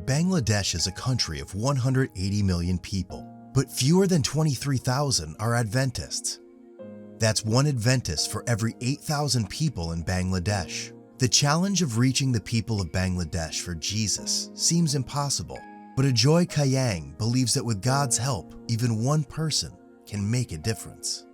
Bangladesh is a country of 180 million people, but fewer than 23,000 are Adventists. That's one Adventist for every 8,000 people in Bangladesh. The challenge of reaching the people of Bangladesh for Jesus seems impossible, but Ajoy Kayang believes that with God's help, even one person can make a difference.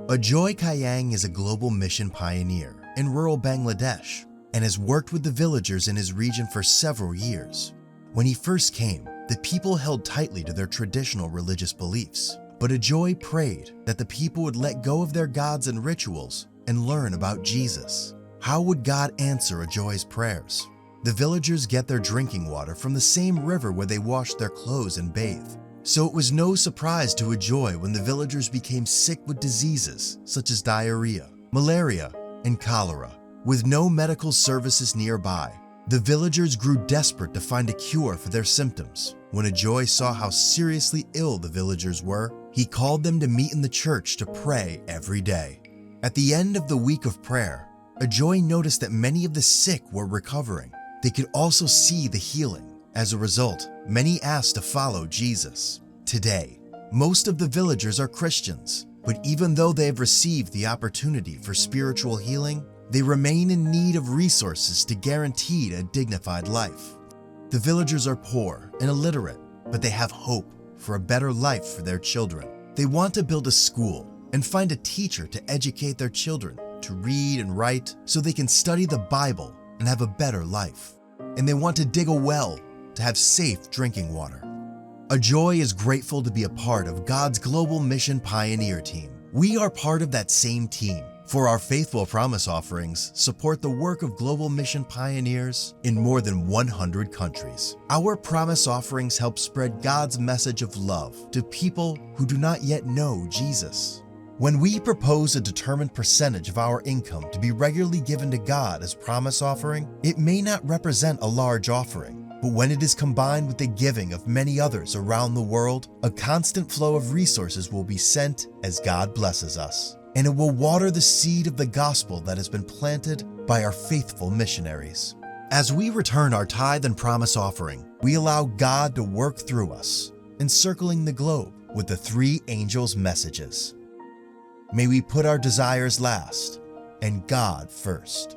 Ajoy Kayang is a global mission pioneer in rural Bangladesh and has worked with the villagers in his region for several years. When he first came, the people held tightly to their traditional religious beliefs, but Ajoy prayed that the people would let go of their gods and rituals and learn about Jesus. How would God answer Ajoy's prayers? The villagers get their drinking water from the same river where they wash their clothes and bathe. So it was no surprise to Ajoy when the villagers became sick with diseases such as diarrhea, malaria, and cholera. With no medical services nearby, the villagers grew desperate to find a cure for their symptoms. When Ajoy saw how seriously ill the villagers were, he called them to meet in the church to pray every day. At the end of the week of prayer, Ajoy noticed that many of the sick were recovering. They could also see the healing. As a result, many asked to follow Jesus. Today, most of the villagers are Christians, but even though they have received the opportunity for spiritual healing, they remain in need of resources to guarantee a dignified life. The villagers are poor and illiterate, but they have hope for a better life for their children. They want to build a school and find a teacher to educate their children to read and write so they can study the Bible and have a better life. And they want to dig a well to have safe drinking water. Ajoy is grateful to be a part of God's Global Mission Pioneer Team. We are part of that same team, for our faithful promise offerings support the work of Global Mission Pioneers in more than 100 countries. Our promise offerings help spread God's message of love to people who do not yet know Jesus. When we propose a determined percentage of our income to be regularly given to God as promise offering, it may not represent a large offering. But when it is combined with the giving of many others around the world, a constant flow of resources will be sent as God blesses us. And it will water the seed of the gospel that has been planted by our faithful missionaries. As we return our tithe and promise offering, we allow God to work through us, encircling the globe with the three angels' messages. May we put our desires last and God first.